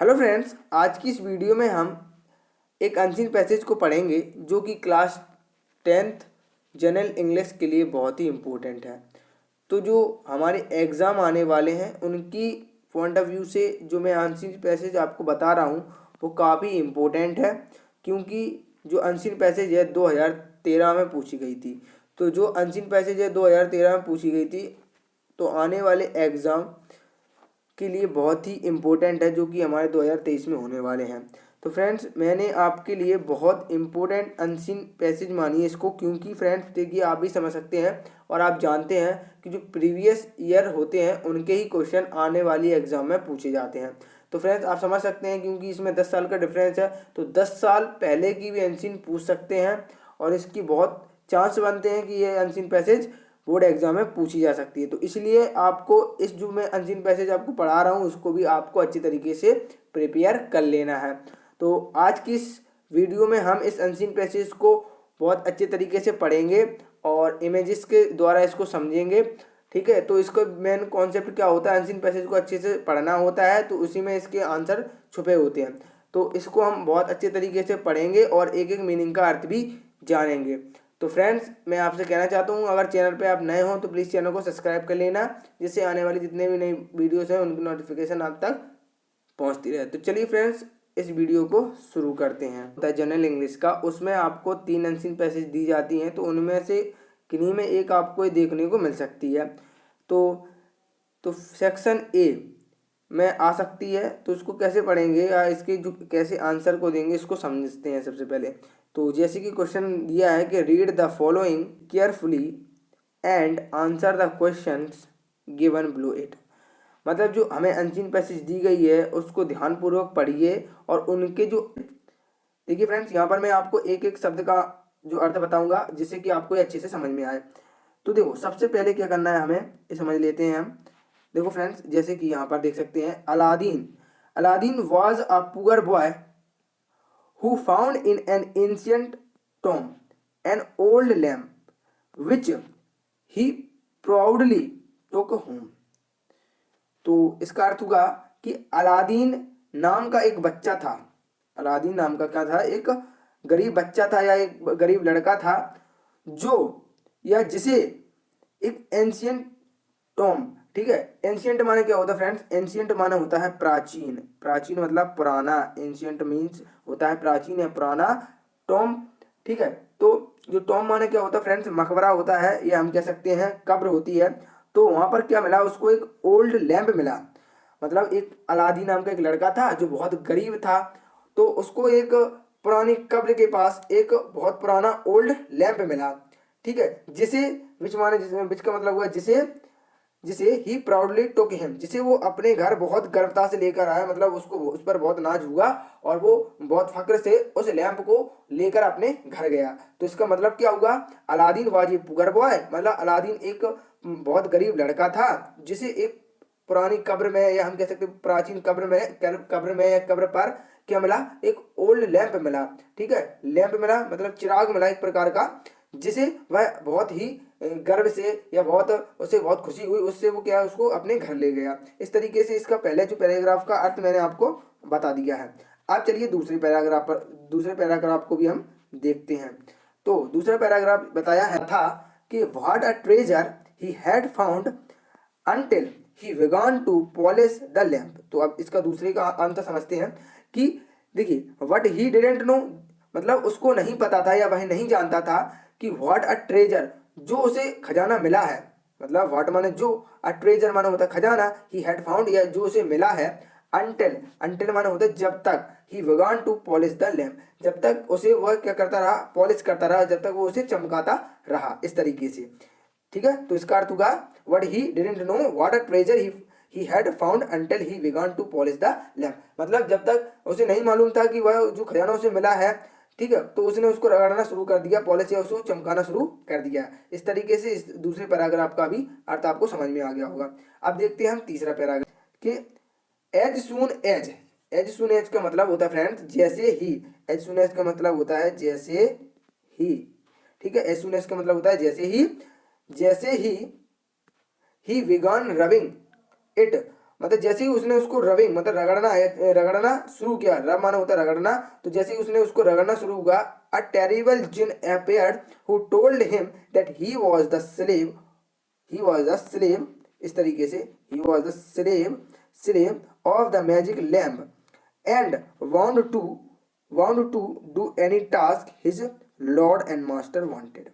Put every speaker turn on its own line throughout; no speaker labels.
Hello friends, आज की इस वीडियो में हम एक अनसीन पैसेज को पढ़ेंगे जो कि क्लास 10th जनरल इंग्लिश के लिए बहुत ही इम्पोर्टेंट है। तो जो हमारे एग्ज़ाम आने वाले हैं उनकी पॉइंट ऑफ व्यू से जो मैं अनसीन पैसेज आपको बता रहा हूँ वो काफ़ी इम्पोर्टेंट है, क्योंकि जो अनसीन पैसेज है 2013 में पूछी गई थी। तो जो अनसीन पैसेज है 2013 में पूछी गई थी तो आने वाले एग्ज़ाम के लिए बहुत ही इम्पोर्टेंट है, जो कि हमारे 2023 में होने वाले हैं। तो फ्रेंड्स, मैंने आपके लिए बहुत इम्पोर्टेंट अनसीन पैसेज मानिए इसको, क्योंकि फ्रेंड्स देखिए, आप भी समझ सकते हैं और आप जानते हैं कि जो प्रीवियस ईयर होते हैं उनके ही क्वेश्चन आने वाली एग्जाम में पूछे जाते हैं। तो फ्रेंड्स, आप समझ सकते हैं क्योंकि इसमें 10 साल का डिफरेंस है, तो 10 साल पहले की भी अनसीन पूछ सकते हैं और इसकी बहुत चांस बनते हैं कि ये अनसीन पैसेज बोर्ड एग्जाम में पूछी जा सकती है। तो इसलिए आपको इस जो मैं अनसीन पैसेज आपको पढ़ा रहा हूँ उसको भी आपको अच्छी तरीके से प्रिपेयर कर लेना है। तो आज की इस वीडियो में हम इस अनसीन पैसेज को बहुत अच्छे तरीके से पढ़ेंगे और इमेजेस के द्वारा इसको समझेंगे। ठीक है, तो इसका मेन कॉन्सेप्ट क्या होता है, अनसीन पैसेज को अच्छे से पढ़ना होता है, तो उसी में इसके आंसर छुपे होते हैं। तो इसको हम बहुत अच्छे तरीके से पढ़ेंगे और एक एक मीनिंग का अर्थ भी जानेंगे। तो फ्रेंड्स, मैं आपसे कहना चाहता हूँ, अगर चैनल पे आप नए हो तो प्लीज़ चैनल को सब्सक्राइब कर लेना, जिससे आने वाली जितने भी नई वीडियोस हैं उनकी नोटिफिकेशन आप तक पहुँचती रहे। तो चलिए फ्रेंड्स, इस वीडियो को शुरू करते हैं। जनरल इंग्लिश का, उसमें आपको 3 अनसीन पैसेज दी जाती हैं, तो उनमें से किन्हीं में एक आपको देखने को मिल सकती है। तो सेक्शन ए में आ सकती है, तो उसको कैसे पढ़ेंगे या इसके जो कैसे आंसर को देंगे इसको समझते हैं सबसे पहले। तो जैसे कि क्वेश्चन दिया है कि read the following carefully and answer the questions given below it. मतलब जो हमें अनसीन पैसेज दी गई है उसको ध्यानपूर्वक पढ़िए और उनके जो, देखिए फ्रेंड्स, यहाँ पर मैं आपको एक एक शब्द का जो अर्थ बताऊंगा जिससे कि आपको ये अच्छे से समझ में आए। तो देखो, सबसे पहले क्या करना है हमें, ये समझ लेते हैं हम। देखो फ्रेंड्स, जैसे कि यहाँ पर देख सकते हैं, Aladdin Aladdin was a poor boy who found in an ancient tomb an old lamp which he proudly took home। तो इसका अर्थ होगा कि अलादीन नाम का एक बच्चा था। अलादीन नाम का क्या था, एक गरीब बच्चा था या एक गरीब लड़का था जो या जिसे एक एंशियंट टॉम, ठीक है, एंशियंट माने क्या होता है फ्रेंड्स, एंशियंट माने होता है प्राचीन, प्राचीन मतलब पुराना, एंशियंट मीन्स होता है प्राचीन या पुराना, टॉम, ठीक है। तो जो टॉम माने क्या होता है फ्रेंड्स, मकबरा होता है, या हम कह सकते हैं कब्र होती है। तो वहां पर क्या मिला उसको, एक ओल्ड लैंप मिला। मतलब एक अलादी नाम का एक लड़का था जो बहुत गरीब था, तो उसको एक पुरानी कब्र के पास एक बहुत पुराना ओल्ड लैंप मिला, ठीक है, जिसे विच माने, जिसमें विच का मतलब हुआ जिसे, जिसे ही प्राउडली टुक हिम, जिसे वो अपने घर बहुत गर्वता से लेकर आया, मतलब उसको उस पर बहुत नाज हुआ और वो बहुत फक्र से उस लैंप को लेकर अपने घर गया। तो इसका मतलब क्या हुआ, अलादीन वाजी पुअर बॉय, मतलब अलादीन एक बहुत गरीब लड़का था जिसे एक पुरानी कब्र में, या हम कह सकते प्राचीन कब्र में या कब्र पर क्या मिला, एक ओल्ड लैंप मिला, ठीक है, लैंप मिला मतलब चिराग मिला एक प्रकार का, जिसे वह बहुत ही गर्व से या बहुत उसे बहुत खुशी हुई, उससे वो क्या है उसको अपने घर ले गया। इस तरीके से इसका पहले जो पैराग्राफ का अर्थ मैंने आपको बता दिया है। अब चलिए दूसरे पैराग्राफ को भी हम देखते हैं। तो दूसरा पैराग्राफ बताया है था कि what a treasure he had found until he began to polish the lamp। तो अब इसका दूसरे का अंत समझते हैं कि देखिए, what he didn't know मतलब उसको नहीं पता था या वह नहीं जानता था कि what a treasure जो उसे खजाना मिला है, मतलब what माने जो, a treasure माने होता है खजाना, he had found या जो उसे मिला है, until माने होता है जब तक, he began to polish the lamp जब तक उसे वह क्या करता रहा, पॉलिश करता रहा, जब तक वो उसे चमकाता रहा, इस तरीके से, ठीक है। तो इसका अर्थ होगा what he didn't know what a treasure he had found until he began to polish the lamp, मतलब जब तक उसे नहीं मालूम था कि वह जो खजाना उसे मिला है, ठीक है, तो उसने उसको रगड़ना शुरू कर दिया, पॉलिश या उसको चमकाना शुरू कर दिया। इस तरीके से इस दूसरे पैराग्राफ का भी अर्थ आपको समझ में आ गया होगा। अब देखते हैं हम तीसरा पैराग्राफ कि एज सुन एज का मतलब होता है फ्रेंड्स जैसे ही, एज सुन एज का मतलब होता है जैसे ही, ठीक है, एज सुन एज का मतलब होता है जैसे ही बिगन रबिंग इट, मतलब जैसे ही उसने उसको रबिंग मतलब रगड़ना शुरू किया, रब माने होता है रगड़ना, तो जैसे ही उसने उसको रगड़ना शुरू हुआ, a terrible genie appeared who told him that he was the slave, इस तरीके से he was the slave of the magic lamp and bound to do any task his lord and master wanted.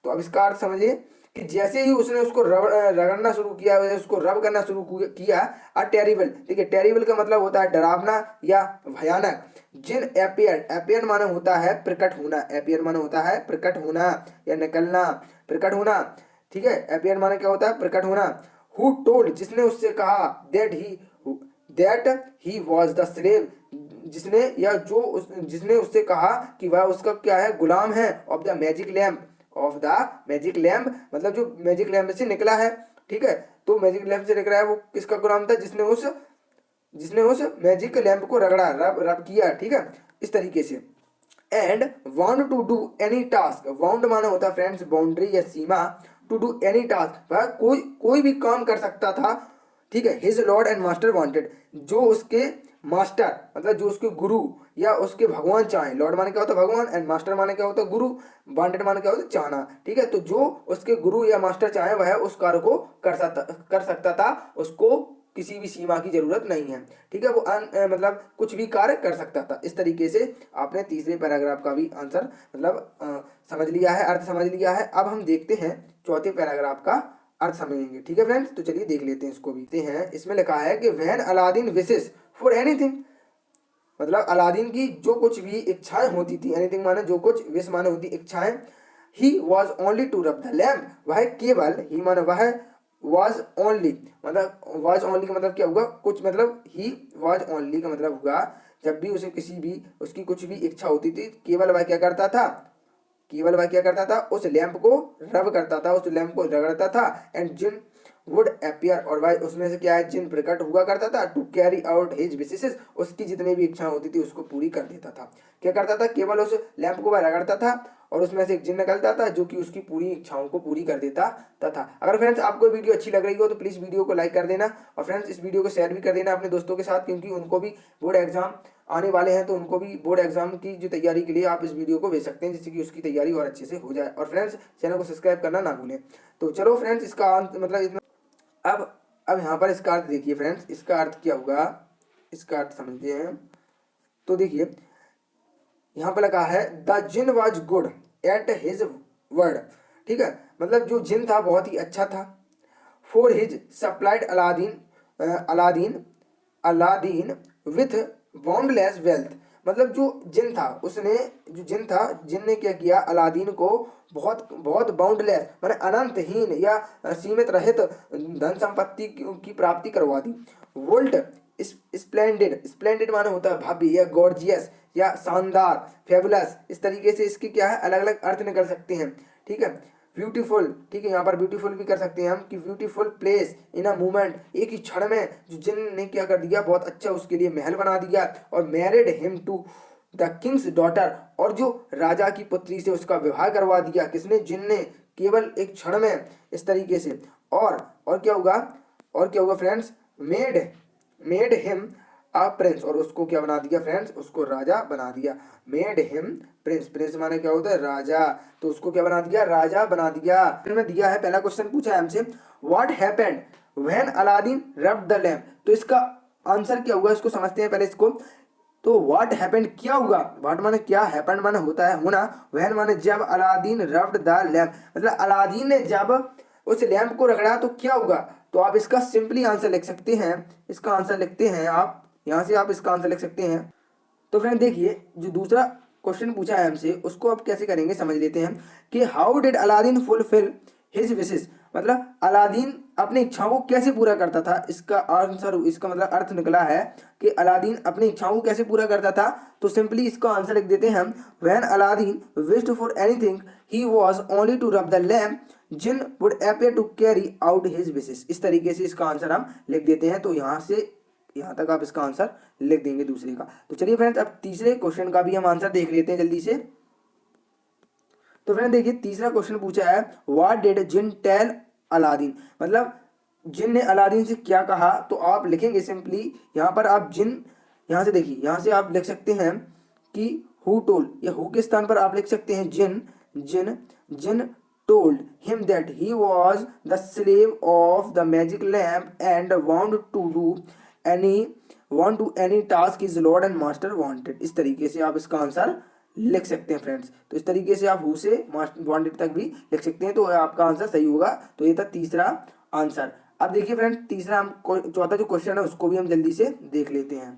तो अब इसका अर्थ समझिए कि जैसे ही उसने उसको रगड़ना शुरू किया, उसको रब करना शुरू किया, अ टेरिबल, देखिए टेरिबल का मतलब होता है डरावना या भयानक, जिन एपियर माने होता है प्रकट होना, एपियर माने होता है प्रकट होना या निकलना, प्रकट होना, ठीक है, एपियर माने क्या होता है प्रकट होना, हु टोल्ड जिसने उससे कहा, that he was the slave, जिसने उससे कहा कि वह उसका क्या है, गुलाम है, ऑफ द मैजिक लैम्प, मतलब जो मैजिक लैम्प से निकला है, ठीक है, तो मैजिक लैम्प से निकला है वो किसका गुलाम था, जिसने उस मैजिक लैम्प को रगड़ा, रब किया, ठीक है, इस तरीके से। And want to do any task, bound माना होता है फ्रेंड्स बाउंड्री या सीमा, टू डू एनी टास्क वह कोई भी काम कर सकता था, ठीक है, his lord and master wanted, जो उसके मास्टर मतलब जो उसके गुरु या उसके भगवान चाहे, लॉर्ड माने क्या होता है भगवान, एंड मास्टर माने क्या होता है गुरु, वांटेड माने क्या होता है चाहना, ठीक है, तो जो उसके गुरु या मास्टर चाहे वह उस कार्य को कर सकता था, उसको किसी भी सीमा की जरूरत नहीं है, ठीक है, वो मतलब कुछ भी कार्य कर सकता था। इस तरीके से आपने तीसरे पैराग्राफ का भी आंसर मतलब समझ लिया है, अर्थ समझ लिया है। अब हम देखते हैं चौथे पैराग्राफ का अर्थ समझेंगे, ठीक है फ्रेंड्स, तो चलिए देख लेते हैं इसको भी। इसमें लिखा है कि when Aladdin wishes for anything, मतलब अलादीन की जो कुछ भी इच्छाएं होती थी, एनीथिंग माने जो कुछ, विश माने होती इच्छाएं, he was only to rub the lamp, वह केवल, ही माने वह, वॉज ओनली का मतलब क्या होगा, कुछ मतलब ही वॉज ओनली का मतलब होगा जब भी उसे किसी भी उसकी कुछ भी इच्छा होती थी, केवल वह क्या करता था, उस लैंप को रब करता था, उस लैंप को रगड़ता था, एंड जिन वुड अपीयर, और वह उसमें से क्या है, जिन प्रकट हुआ करता था, to carry out his wishes, उसकी जितनी भी इच्छाएं होती थी उसको पूरी कर देता था। क्या करता था, केवल उस लैंप को वह रगड़ता था और उसमें से एक जिन निकलता था जो कि उसकी पूरी इच्छाओं को पूरी कर देता था। अगर फ्रेंड्स आपको वीडियो अच्छी लग रही हो तो प्लीज़ वीडियो को लाइक कर देना, और फ्रेंड्स इस वीडियो को शेयर भी कर देना अपने दोस्तों के साथ, क्योंकि उनको भी बोर्ड एग्जाम आने वाले हैं, तो उनको भी बोर्ड एग्जाम की जो तैयारी के लिए आप इस वीडियो को भेज सकते हैं, जिससे कि उसकी तैयारी और अच्छे से हो जाए। और फ्रेंड्स चैनल को सब्सक्राइब करना ना भूलें। तो चलो फ्रेंड्स, इसका मतलब इतना, अब यहाँ पर इसका अर्थ देखिए फ्रेंड्स, इसका अर्थ क्या होगा, इसका अर्थ समझते हैं। तो देखिए यहाँ पर लगा है the genie was good at his word, ठीक है, मतलब जो जिन था बहुत ही अच्छा था, for his supplied Aladdin with boundless wealth, मतलब जो जिन था जिन ने क्या किया, अलादीन को बहुत बाउंडलेस माने अनंतहीन या सीमित रहित धन संपत्ति की प्राप्ति करवा दी। वोल्ट स्प्लेंडेड माने होता है भव्य या गॉर्जियस या शानदार, फेबुलस, इस तरीके से इसके क्या है अलग अलग अर्थ निकल सकते हैं, ठीक है। ब्यूटीफुल, ठीक है, यहाँ पर ब्यूटीफुल भी कर सकते हैं हम कि beautiful place in a movement, एक ही क्षण में जो जिन ने क्या कर दिया, बहुत अच्छा उसके लिए महल बना दिया, और married him to the king's daughter, और जो राजा की पुत्री से उसका विवाह करवा दिया, किसने, जिन ने, केवल एक क्षण में, इस तरीके से। और क्या होगा friends, made him a prince, और उसको क्या बना दिया फ्रेंड्स, उसको राजा बना दिया। मेड हिम प्रिंस माने क्या होता है राजा, तो उसको क्या बना दिया, राजा बना दिया। में दिया है पहला क्वेश्चन पूछा है हमसे, what happened when Aladdin rubbed the lamp, तो इसका आंसर क्या होगा, इसको समझते हैं पहले इसको। तो व्हाट हैपेंड क्या हुआ, व्हाट माने क्या, हैपेंड माने होता है होना, व्हेन माने जब, अलादीन रब्ड द लैम्प मतलब अलादीन ने जब उस लैम्प को रगड़ा तो क्या होगा। तो आप इसका सिंपली आंसर लिख सकते हैं, इसका आंसर लिखते हैं आप, यहाँ से आप इसका आंसर लिख सकते हैं। तो फ्रेंड देखिए जो दूसरा क्वेश्चन पूछा है हमसे उसको आप कैसे करेंगे समझ लेते हैं कि how did Aladdin fulfil his wishes, मतलब अलादीन अपनी इच्छाओं को कैसे पूरा करता था। इसका आंसर, इसका मतलब अर्थ निकला है कि अलादीन अपनी इच्छाओं को कैसे पूरा करता था। तो सिंपली इसका आंसर लिख देते हैं हम, when Aladdin wished for anything he was only to rub the lamp genie would appear to carry out his wishes. इस तरीके से इसका आंसर हम लिख देते हैं। तो यहाँ से यहाँ तक आप इसका आंसर लिख देंगे दूसरे का। तो चलिए फ्रेंड्स अब तीसरे क्वेश्चन का भी हम आंसर देख लेते हैं जल्दी से। तो फ्रेंड देखिए तीसरा क्वेश्चन पूछा है, what did genie tell Aladdin, मतलब जिन ने अलादीन से क्या कहा, तो आप लिखेंगे सिंपली यहाँ पर आप जिन, यहाँ से देखिए, यहाँ से आप लिख सकते हैं कि हु टोल्ड, या हु के स्थान पर आप लिख सकते हैं जिन, जिन जिन told him that he was the slave of the magic lamp and want to any task his lord and master wanted। इस तरीके से आप इसका आंसर लिख सकते हैं फ्रेंड्स। तो इस तरीके से आप हु से वांटेड तक भी लिख सकते हैं, तो आपका आंसर सही होगा। तो ये था तीसरा आंसर। अब देखिए फ्रेंड्स, तीसरा हम चौथा जो क्वेश्चन है उसको भी हम जल्दी से देख लेते हैं।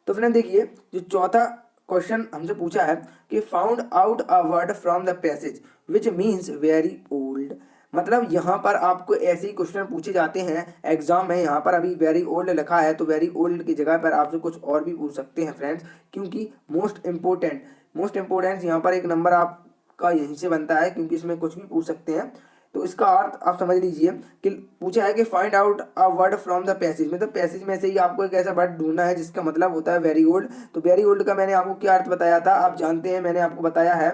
तो फ्रेंड देखिए, जो चौथा क्वेश्चन हमसे पूछा है कि found out a word from the passage which means very old. मतलब यहाँ पर आपको ऐसे ही क्वेश्चन पूछे जाते हैं एग्जाम में। यहाँ पर अभी वेरी ओल्ड लिखा है, तो वेरी ओल्ड की जगह पर आपसे कुछ और भी पूछ सकते हैं फ्रेंड्स, क्योंकि मोस्ट इम्पोर्टेंट यहाँ पर एक नंबर आपका यहीं से बनता है, क्योंकि इसमें कुछ भी पूछ सकते हैं। तो इसका अर्थ आप समझ लीजिए कि पूछा है कि find out a word from the passage, मतलब पैसेज में से ही आपको एक ऐसा वर्ड ढूंढना है जिसका मतलब होता है वेरी ओल्ड। तो वेरी ओल्ड का मैंने आपको क्या अर्थ बताया था, आप जानते हैं, मैंने आपको बताया है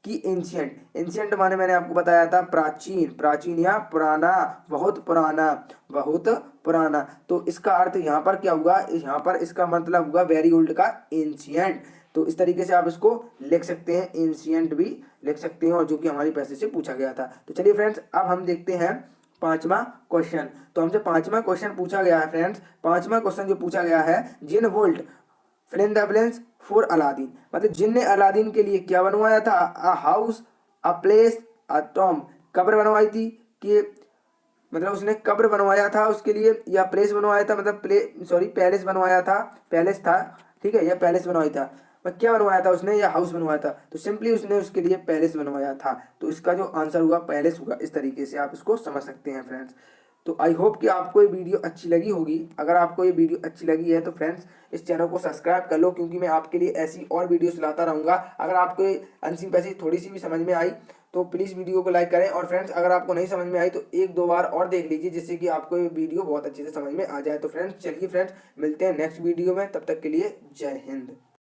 कि एंशियंट माने मैंने आपको बताया था प्राचीन या पुराना, बहुत पुराना। तो इसका अर्थ यहाँ पर क्या हुआ, यहाँ पर इसका मतलब हुआ वेरी ओल्ड का एंशियंट। तो इस तरीके से आप इसको लिख सकते हैं, एंशियंट भी लिख सकते हैं, और जो कि हमारी पैसेज से पूछा गया था। तो चलिए फ्रेंड्स, अब हम देखते हैं पांचवा क्वेश्चन। तो हमसे पांचवा क्वेश्चन पूछा गया है फ्रेंड्स। पांचवा क्वेश्चन जो पूछा गया है, जिन वोल्ट fill in the blanks for Aladdin, मतलब जिन ने अलादीन के लिए क्या बनवाया था, a house, a place, a tomb, कब्र बनवाई थी, कि मतलब उसने कब्र बनवाया था उसके लिए, या प्लेस बनवाया था, मतलब पैलेस बनवाया था, पैलेस था, ठीक है, या पैलेस बनवाया था, क्या बनवाया था उसने, या हाउस बनवाया था। तो सिंपली उसने उसके लिए पैलेस बनवाया था। तो इसका जो आंसर हुआ पैलेस होगा। इस तरीके से आप इसको समझ सकते हैं फ्रेंड्स। तो आई होप कि आपको ये वीडियो अच्छी लगी होगी। अगर आपको ये वीडियो अच्छी लगी है तो फ्रेंड्स इस चैनल को सब्सक्राइब कर लो, क्योंकि मैं आपके लिए ऐसी और वीडियोस लाता रहूँगा। अगर आपको ये अनसीन पैसेज थोड़ी सी भी समझ में आई तो प्लीज़ वीडियो को लाइक करें, और फ्रेंड्स अगर आपको नहीं समझ में आई तो एक दो बार और देख लीजिए, जिससे कि आपको ये वीडियो बहुत अच्छे से समझ में आ जाए। तो फ्रेंड्स चलिए फ्रेंड्स, मिलते हैं नेक्स्ट वीडियो में, तब तक के लिए जय हिंद।